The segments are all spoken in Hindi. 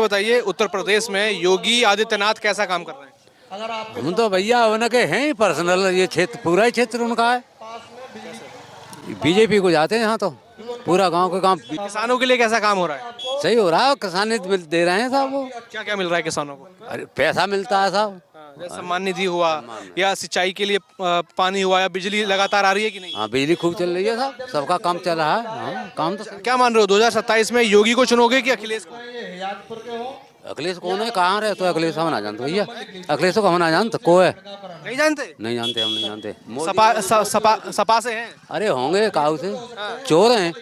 बताइए, उत्तर प्रदेश में योगी आदित्यनाथ कैसा काम कर रहे हैं? हम तो भैया उनके हैं ही पर्सनल, ये क्षेत्र पूरा ही क्षेत्र उनका है। बीजेपी को जाते हैं यहाँ तो पूरा गांव का काम किसानों के लिए कैसा काम हो रहा है? सही हो रहा है। किसान दे रहे हैं साहब वो। क्या क्या मिल रहा है किसानों को? अरे पैसा मिलता है साहब। जैसे सम्मान निधि हुआ या सिंचाई के लिए पानी हुआ या बिजली लगातार आ रही है कि नहीं? हाँ बिजली खूब चल रही है साहब, सबका काम चल रहा है। हाँ काम तो क्या मान रहे हो, 2027 में योगी को चुनोगे कि अखिलेश को? अखिलेश कौन है, कहाँ रहे तो अखिलेश हम ना जानते भैया। अखिलेश को हम ना जानते को है, नहीं जानते? नहीं जानते, हम नहीं जानते। सपा से हैं? अरे होंगे काऊ से, चोर हैं।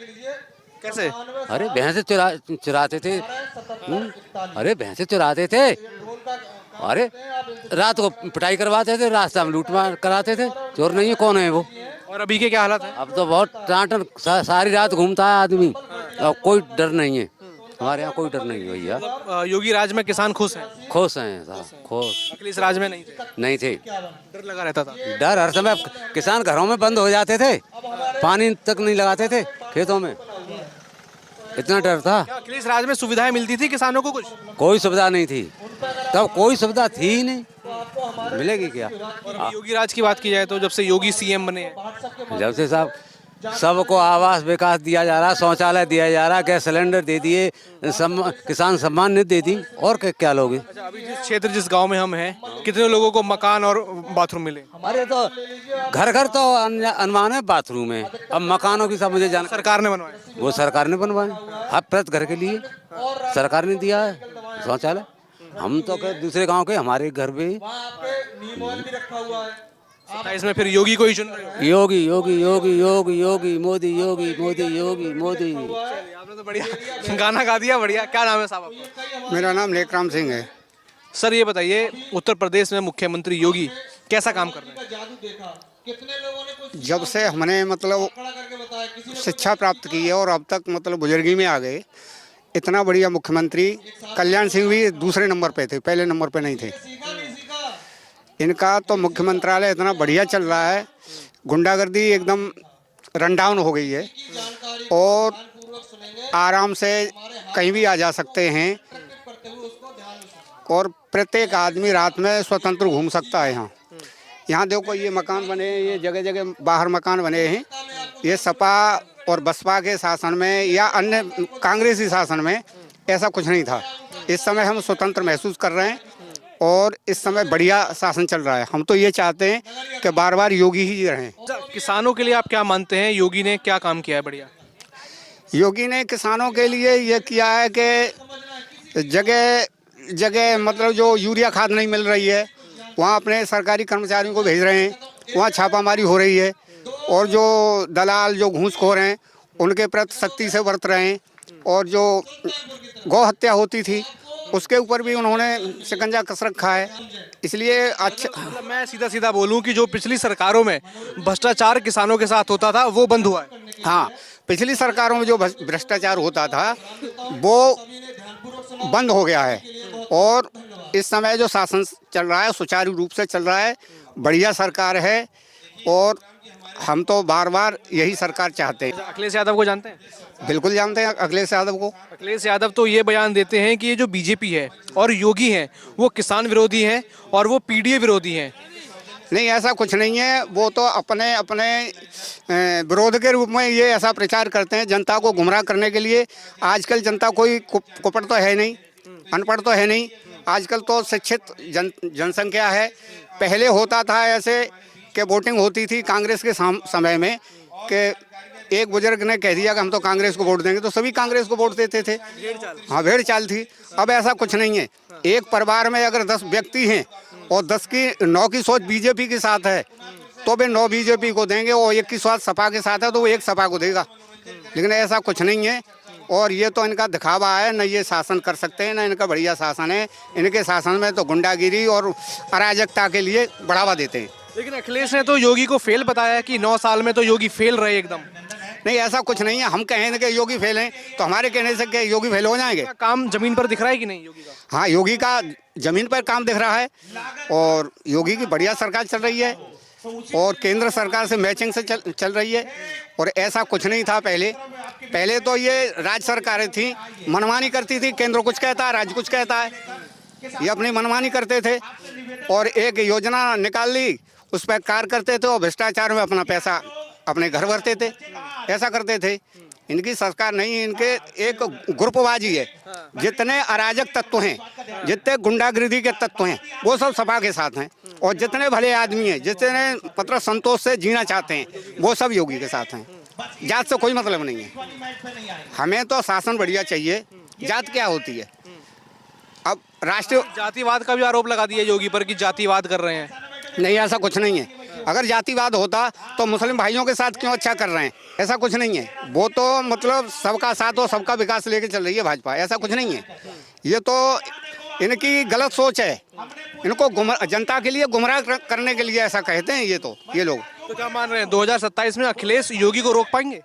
कैसे? अरे भैंसे चुराते थे। अरे भैंसे चुराते थे। अरे रात को पिटाई करवाते थे, रास्ता में लूटमार कराते थे। चोर नहीं है, कौन है वो? और अभी के क्या हालत है? अब तो बहुत टाटन सारी रात घूमता है आदमी। अब कोई डर नहीं है, हमारे यहाँ कोई डर नहीं है भैया। योगी राज में किसान खुश हैं? खुश हैं साहब, खुश। अखिलेश राज में नहीं थे? नहीं थे, डर लगा रहता था? डर हर समय। किसान घरों में बंद हो जाते थे, पानी तक नहीं लगाते थे खेतों में, इतना डर था। क्या अखिलेश राज में सुविधाएं मिलती थी किसानों को? कुछ कोई सुविधा नहीं थी तब, कोई सुविधा थी ही नहीं, मिलेगी क्या? और अभी योगी राज की बात की जाए तो जब से योगी सीएम बने हैं, जब से साहब सबको आवास विकास दिया जा रहा, शौचालय दिया जा रहा, गैस सिलेंडर दे दिए, किसान सम्मान निधि दे दी, और क्या लोगे? अच्छा, अभी जिस क्षेत्र जिस गांव में हम हैं, कितने लोगों को मकान और बाथरूम मिले? अरे तो घर घर तो अनुमान है, बाथरूम है। अब मकानों की सब मुझे जान, सरकार ने बनवाए? वो सरकार ने बनवाए, हर प्रति घर के लिए सरकार ने दिया है शौचालय। हम तो दूसरे गांव के, हमारे घर में 27 में फिर योगी को ही चुन रहे हो? योगी योगी योगी योगी योगी मोदी, योगी मोदी, योगी मोदी। आपने तो बढ़िया गाना गा दिया, बढ़िया। क्या नाम है साहब आपका? मेरा नाम लेकराम सिंह है। सर ये बताइए, उत्तर प्रदेश में मुख्यमंत्री योगी कैसा काम कर रहे हैं? जब से हमने मतलब शिक्षा प्राप्त की है और अब तक मतलब बुजुर्गी में आ गए, इतना बढ़िया मुख्यमंत्री। कल्याण सिंह भी दूसरे नंबर पे थे, पहले नंबर पे नहीं थे। इनका तो मुख्य मंत्रालय इतना बढ़िया चल रहा है, गुंडागर्दी एकदम रन डाउन हो गई है और आराम से कहीं भी आ जा सकते हैं और प्रत्येक आदमी रात में स्वतंत्र घूम सकता है। यहाँ देखो ये मकान बने हैं, ये जगह जगह बाहर मकान बने हैं। ये सपा और बसपा के शासन में या अन्य कांग्रेसी शासन में ऐसा कुछ नहीं था। इस समय हम स्वतंत्र महसूस कर रहे हैं और इस समय बढ़िया शासन चल रहा है। हम तो ये चाहते हैं कि बार बार योगी ही रहें। किसानों के लिए आप क्या मानते हैं, योगी ने क्या काम किया है बढ़िया? योगी ने किसानों के लिए ये किया है कि जगह जगह मतलब जो यूरिया खाद नहीं मिल रही है, वहाँ अपने सरकारी कर्मचारियों को भेज रहे हैं, वहाँ छापामारी हो रही है और जो दलाल जो घूसखोर हैं उनके प्रति सख्ती से बरत रहे हैं। और जो गौ हत्या होती थी उसके ऊपर भी उन्होंने शिकंजा कस रखा है। इसलिए अच्छा, मतलब मैं सीधा सीधा बोलूं कि जो पिछली सरकारों में भ्रष्टाचार किसानों के साथ होता था वो बंद हुआ है। हाँ, पिछली सरकारों में जो भ्रष्टाचार होता था वो बंद हो गया है और इस समय जो शासन चल रहा है सुचारू रूप से चल रहा है, बढ़िया सरकार है और हम तो बार बार यही सरकार चाहते हैं। अखिलेश यादव को जानते हैं? बिल्कुल जानते हैं अखिलेश यादव को। अखिलेश यादव तो ये बयान देते हैं कि ये जो बीजेपी है और योगी हैं वो किसान विरोधी हैं और वो पीडीए विरोधी हैं। नहीं, ऐसा कुछ नहीं है। वो तो अपने अपने विरोध के रूप में ये ऐसा प्रचार करते हैं जनता को गुमराह करने के लिए। आजकल जनता कोई कुपट तो है नहीं, अनपढ़ तो है नहीं, आजकल तो शिक्षित जनसंख्या है। पहले होता था ऐसे कि वोटिंग होती थी कांग्रेस के समय में कि एक बुजुर्ग ने कह दिया कि हम तो कांग्रेस को वोट देंगे तो सभी कांग्रेस को वोट देते थे। हाँ, भेड़ चाल थी। अब ऐसा कुछ नहीं है। एक परिवार में अगर 10 व्यक्ति हैं और 9 की सोच बीजेपी के साथ है तो वे 9 बीजेपी को देंगे और 1 की सोच सपा के साथ है तो वो 1 सपा को देगा। लेकिन ऐसा कुछ नहीं है और ये तो इनका दिखावा है। न ये शासन कर सकते हैं, न इनका बढ़िया शासन है। इनके शासन में तो गुंडागिरी और अराजकता के लिए बढ़ावा देते हैं। लेकिन अखिलेश ने तो योगी को फेल बताया कि 9 साल में तो योगी फेल रहे एकदम। नहीं, ऐसा कुछ नहीं है। हम कहें कि योगी फेल हैं तो हमारे कहने से कि योगी फेल हो जाएंगे? काम जमीन पर दिख रहा है कि नहीं योगी का? हाँ, योगी का जमीन पर काम दिख रहा है और योगी की बढ़िया सरकार चल रही है। और केंद्र सरकार से मैचिंग से चल रही है। और ऐसा कुछ नहीं था पहले। पहले तो ये राज्य सरकारें थी, मनमानी करती थी, केंद्र कुछ कहता है, राज्य कुछ कहता है, ये अपनी मनमानी करते थे और एक योजना निकाल ली, उस पर कार्य करते थे और भ्रष्टाचार में अपना पैसा अपने घर भरते थे, ऐसा करते थे। इनकी सरकार नहीं, इनके एक ग्रुपबाजी है। जितने अराजक तत्व हैं, जितने गुंडागिरी के तत्व हैं, वो सब सपा के साथ हैं। और जितने भले आदमी हैं, जितने मतलब संतोष से जीना चाहते हैं, वो सब योगी के साथ हैं। जात से कोई मतलब नहीं है। हमें तो शासन बढ़िया चाहिए। जात क्या होती है? अब राष्ट्रीय जातिवाद का भी आरोप लगा दिया योगी पर कि जातिवाद कर रहे हैं। नहीं, ऐसा कुछ नहीं है। अगर जातिवाद होता तो मुस्लिम भाइयों के साथ क्यों अच्छा कर रहे हैं? ऐसा कुछ नहीं है। वो तो मतलब सबका साथ और सबका विकास लेके चल रही है भाजपा, ऐसा कुछ नहीं है। ये तो इनकी गलत सोच है। इनको जनता के लिए गुमराह करने के लिए ऐसा कहते हैं ये लोग। तो क्या मान रहे हैं 2027 में अखिलेश योगी को रोक पाएंगे?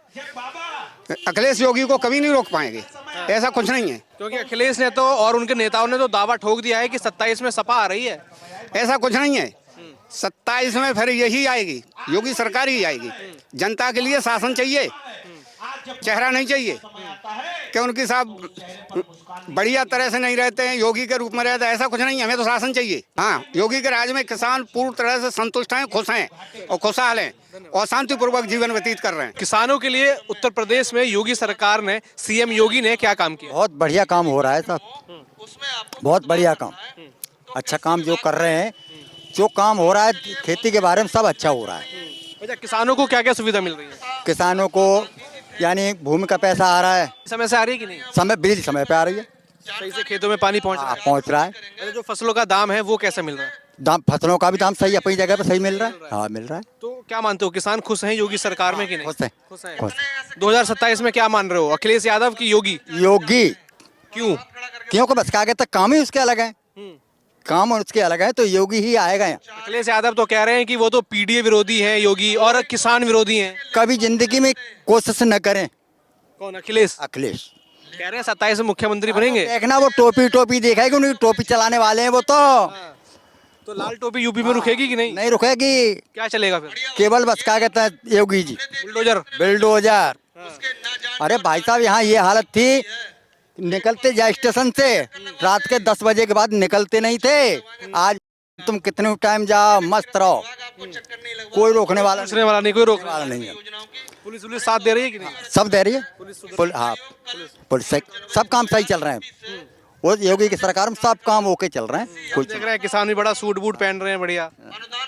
अखिलेश योगी को कभी नहीं रोक पाएंगे, ऐसा कुछ नहीं है। क्योंकि अखिलेश ने तो और उनके नेताओं ने तो दावा ठोक दिया है कि 27 में सपा आ रही है। ऐसा कुछ नहीं है। 27 में फिर यही आएगी, योगी सरकार ही आएगी। जनता के लिए शासन चाहिए, चेहरा नहीं चाहिए कि उनकी साहब बढ़िया तरह से नहीं रहते हैं, योगी के रूप में रहते हैं, ऐसा कुछ नहीं है। हमें तो शासन चाहिए। हाँ, योगी के राज में किसान पूर्ण तरह से संतुष्ट हैं, खुश हैं और खुशहाल हैं और शांतिपूर्वक जीवन व्यतीत कर रहे हैं। किसानों के लिए उत्तर प्रदेश में योगी सरकार ने, सीएम योगी ने क्या काम किया? बहुत बढ़िया काम हो रहा है साहब, बहुत बढ़िया काम, अच्छा काम जो कर रहे हैं, जो काम हो रहा है खेती के बारे में सब अच्छा हो रहा है। अच्छा, किसानों को क्या क्या सुविधा मिल रही है? किसानों को यानी भूमि का पैसा आ रहा है, समय से आ रही है कि नहीं? समय बिजली समय पे आ रही है, सही से खेतों में पानी पहुंच रहा है? पहुंच रहा है। अच्छा, जो फसलों का दाम है वो कैसे मिल रहा है? दाम फसलों का भी दाम सही अपनी जगह पे सही मिल रहा है। हाँ, मिल रहा है। तो क्या मानते हो, किसान खुश हैं योगी सरकार में कि नहीं? खुश है, खुश हैं। खुश। 2027 में क्या मान रहे हो, अखिलेश यादव की योगी? योगी क्यों? क्योंकि बस आगे तक काम ही उसके अलग है, काम उसके अलग है, तो योगी ही आएगा यहाँ। अखिलेश यादव तो कह रहे हैं कि वो तो पीडीए विरोधी हैं योगी, और किसान विरोधी हैं। कभी जिंदगी में कोशिश न करें। कौन? अखिलेश अखिलेश कह रहे हैं 27 में मुख्यमंत्री बनेंगे। देखना, वो टोपी देखेगी, उनकी टोपी चलाने वाले हैं वो तो लाल टोपी यूपी में रुकेगी कि नहीं? नहीं रुकेगी। क्या चलेगा फिर? केवल बस क्या कहते हैं योगी जी, बुलडोजर। अरे भाई साहब, यहाँ ये हालत थी, निकलते जा स्टेशन से रात के 10 बजे के बाद निकलते नहीं थे। आज तुम कितने टाइम जाओ, मस्त रहो, कोई रोकने वाला पूछने वाला नहीं, कोई रोकने वाला नहीं है। पुलिस साथ दे रही है कि नहीं? सब दे रही है, हाँ, पुलिस सब काम सही चल रहे हैं। वो योगी की सरकार में सब काम ओके चल रहे हैं। कोई देख रहे हैं किसान भी बड़ा सूट बूट पहन रहे हैं, बढ़िया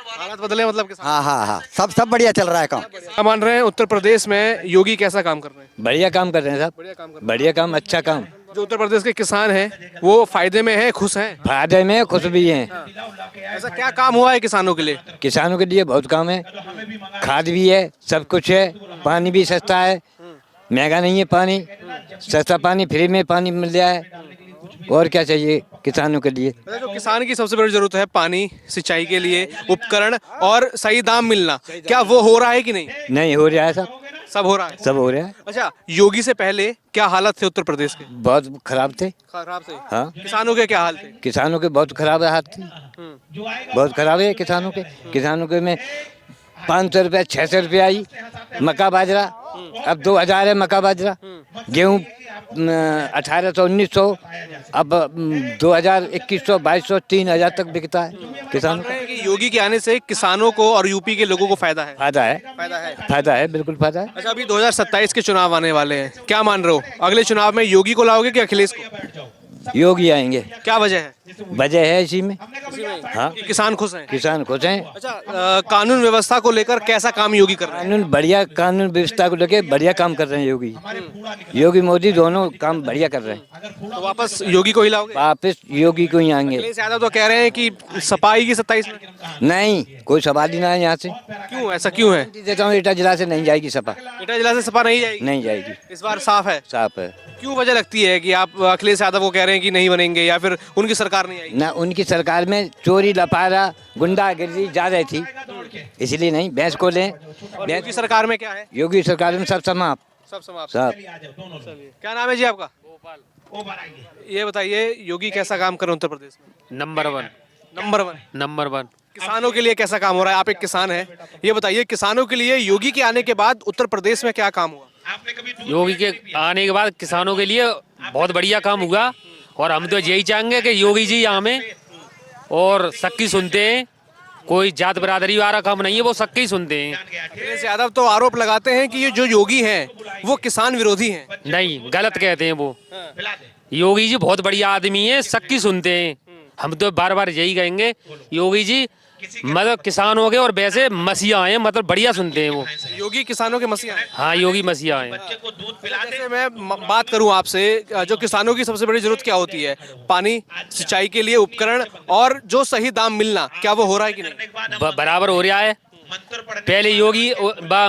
हालत बदले मतलब किसान। हाँ, सब बढ़िया चल रहा है काम। क्या मान रहे हैं उत्तर प्रदेश में योगी कैसा काम कर रहे हैं? बढ़िया काम कर रहे हैं साहब, बढ़िया काम, अच्छा काम। जो उत्तर प्रदेश के किसान हैं वो फायदे में हैं, खुश हैं? फायदे में खुश भी हैं। ऐसा क्या काम हुआ है किसानों के लिए? किसानों के लिए बहुत काम है, खाद भी है, सब कुछ है, पानी भी सस्ता है, महंगा नहीं है पानी, सस्ता पानी, फ्री में पानी मिल जाए, और क्या चाहिए किसानों के लिए? जो किसान की सबसे बड़ी जरूरत है पानी, सिंचाई के लिए उपकरण और सही दाम मिलना, क्या वो हो रहा है कि नहीं? नहीं हो रहा है साहब, सब हो रहा है, सब हो रहा है। अच्छा, योगी से पहले क्या हालत थे उत्तर प्रदेश के? बहुत खराब थे। खराब थे? हाँ, किसानों के क्या हाल थे? किसानों के बहुत खराब हाथ थे, बहुत खराब है किसानों के। किसानों के में 500 रुपया 600 रुपया आई मक्का बाजरा, अब 2000 है मक्का बाजरा। गेहूँ 1800 1900, अब 2000 2100 2200 3000 तक बिकता है किसानों का। कि योगी के आने से किसानों को और यूपी के लोगों को फायदा है? फायदा है, फायदा है, बिल्कुल फायदा है। अच्छा, अभी 2027 के चुनाव आने वाले हैं, क्या मान रहे हो, अगले चुनाव में योगी को लाओगे कि अखिलेश को? योगी आएंगे। क्या वजह है? वजह है इसी में, हाँ, कि किसान खुश हैं? किसान खुश हैं। अच्छा, कानून व्यवस्था को लेकर कैसा काम योगी कर रहे हैं? कानून बढ़िया, कानून व्यवस्था को लेके बढ़िया काम कर रहे हैं योगी, योगी मोदी दोनों काम बढ़िया कर रहे हैं। तो वापस योगी को ही लाओगे? वापस योगी को ही आएंगे। अखिलेश यादव तो कह रहे हैं कि सपा आएगी 27 में। नहीं, कोई सवाल ही ना है यहाँ से। क्यों, ऐसा क्यों है? देता हूँ, एटा जिला से नहीं जाएगी सपा, एटा जिला से सपा नहीं जाएगी? नहीं जाएगी, इस बार साफ है? साफ है। क्यों वजह लगती है कि आप अखिलेश यादव को कह रहे हैं कि नहीं बनेंगे, या फिर उनकी सरकार नहीं आएगी? ना, उनकी सरकार में चोरी लपारा गुंडागिरी ज्यादा थी, इसलिए नहीं। भैंस को लें, योगी सरकार में क्या है? योगी सरकार में सब समाप्त, सब समाप्त। सब। चलिए, क्या नाम है जी आपका? ये बताइए, योगी कैसा काम कर रहे हैं उत्तर प्रदेश में? Number one. Number one? Number one. किसानों के लिए कैसा काम हो रहा है? आप एक किसान हैं, ये बताइए किसानों के लिए योगी के आने के बाद उत्तर प्रदेश में क्या काम हुआ? योगी के आने के बाद किसानों के लिए बहुत बढ़िया काम हुआ और हम तो यही चाहेंगे कि योगी जी यहाँ में और सबकी सुनते हैं, कोई जात बिरादरी वाला काम नहीं है, वो सबकी सुनते हैं। अखिलेश यादव तो आरोप लगाते हैं कि ये जो योगी हैं वो किसान विरोधी हैं। नहीं, गलत कहते हैं वो। योगी जी बहुत बढ़िया आदमी है, सबकी सुनते हैं। हम तो बार बार यही कहेंगे, योगी जी मतलब किसानों के और वैसे मसीहा हैं, मतलब बढ़िया सुनते हैं वो। योगी किसानों के मसीहा हैं। हाँ, योगी मसीहा हैं। जैसे मैं बात करूं आपसे, जो किसानों की सबसे बड़ी जरूरत क्या होती है? पानी, सिंचाई के लिए उपकरण और जो सही दाम मिलना, क्या वो हो रहा है कि नहीं? बराबर हो रहा है। पहले योगी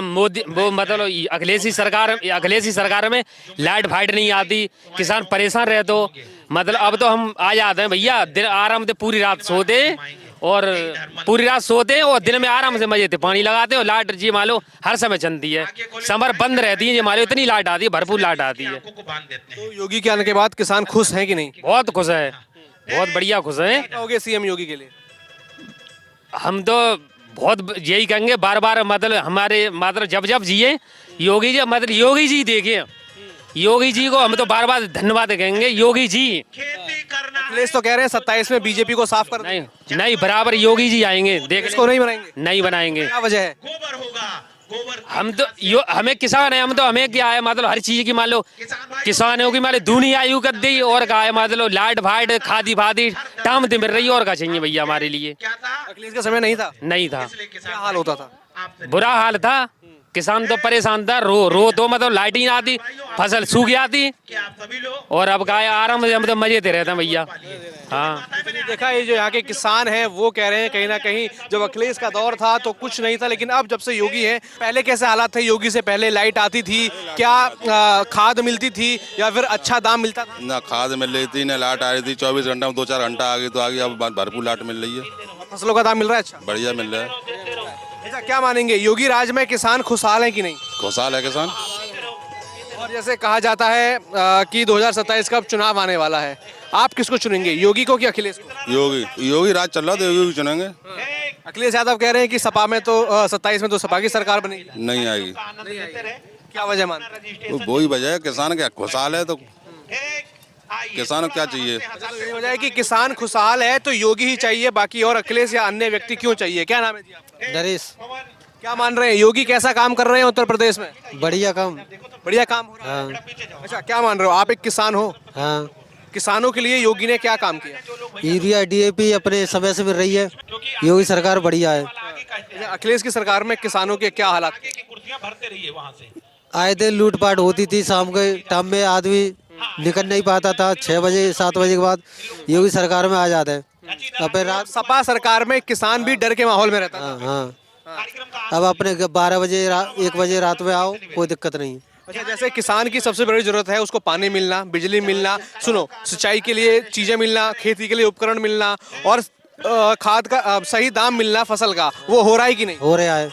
मोदी वो मतलब अखिलेश की सरकार में लाइट फाइट नहीं आती, किसान परेशान रहे तो मतलब अब तो हम आ जाते हैं भैया, दिन आराम से पूरी रात सोते और दिन में आराम से मजे थे, पानी लगाते और लाइट जी मान लो हर समय चलती है। समर बंद रहती है जी मान लो, इतनी लाइट आती है, भरपूर लाइट आती है। तो योगी के आने के बाद किसान खुश हैं कि नहीं? बहुत खुश है, बहुत बढ़िया खुश है। कहोगे सीएम योगी के लिए? हम तो बहुत यही कहेंगे बार बार, मतलब हमारे मतलब जब जब जिए योगी जी, मतलब योगी जी देखे, योगी जी को हम तो बार बार धन्यवाद कहेंगे। योगी जी अखिलेश तो कह रहे हैं 27 में बीजेपी को साफ कर देंगे। नहीं बराबर योगी जी आएंगे, देख इसको नहीं बनाएंगे? नहीं बनाएंगे। क्या वजह है? हम तो हमें किसान है, हम तो हमें क्या है मतलब हर चीज की मान लो किसानों की मान लो दूनी आयु कर दी और का है मतलब लाइट फाइट खादी फादी टाइम मिल रही है और क्या चाहिए भैया हमारे लिए। अखिलेश का समय नहीं था? नहीं था, क्या हाल होता था? बुरा हाल था, किसान तो परेशान था, रो तो मतलब लाइट ही ना आती, फसल सूख जाती और अब का आराम से हम तो मजे दे रहते हैं भैया। हाँ, देखा ये जो यहाँ के किसान हैं वो कह रहे हैं कहीं ना कहीं जब अखिलेश का दौर था तो कुछ नहीं था, लेकिन अब जब से योगी है, पहले कैसे हालात थे योगी से पहले? लाइट आती थी क्या? खाद मिलती थी या फिर अच्छा दाम मिलता था? ना खाद मिल रही थी ना लाइट आ रही थी, 24 घंटा में 2-4 घंटा आ गई तो आ गई। अब भरपूर लाइट मिल रही है, फसलों का दाम मिल रहा है अच्छा? बढ़िया मिल रहा है। अच्छा, क्या मानेंगे योगी राज में किसान खुशहाल हैं कि नहीं? खुशहाल है किसान। और जैसे कहा जाता है कि 2027 का चुनाव आने वाला है, आप किसको चुनेंगे, योगी को कि अखिलेश को? योगी राज चल रहा तो योगी चुनेंगे। अखिलेश यादव कह रहे हैं कि सपा में तो 27 में तो सपा की सरकार बनेगी। नहीं आएगी। क्या वजह मानते हैं? तो वही वजह है, किसान क्या खुशहाल है तो किसान को क्या चाहिए? ये वजह है कि किसान खुशहाल है तो योगी ही चाहिए, बाकी और अखिलेश या अन्य व्यक्ति क्यों चाहिए? क्या नाम है जी आपका? नरेश। क्या मान रहे हैं, योगी कैसा काम कर रहे हैं उत्तर प्रदेश में? बढ़िया काम। बढ़िया काम हो रहा है। अच्छा, क्या मान रहे हो, आप एक किसान हो? हाँ, किसानों के लिए योगी ने क्या काम किया? यूरिया डीएपी अपने समय से मिल रही है, योगी सरकार बढ़िया है। अच्छा, अखिलेश की सरकार में किसानों के क्या हालात? आए दिन लूटपाट होती थी, शाम के टाइम में आदमी निकल नहीं पाता था, 6 बजे 7 बजे के बाद योगी सरकार में आ जाते हैं। अब रात सपा सरकार में किसान भी डर के माहौल में रहता था। हाँ, अब अपने 12 बजे 1 बजे रात में आओ, कोई दिक्कत नहीं। अच्छा, जैसे किसान की सबसे बड़ी जरूरत है उसको पानी मिलना, बिजली मिलना, सुनो सिंचाई के लिए चीजें मिलना, खेती के लिए उपकरण मिलना और खाद का सही दाम मिलना फसल का, वो हो रहा है कि नहीं? हो रहा है।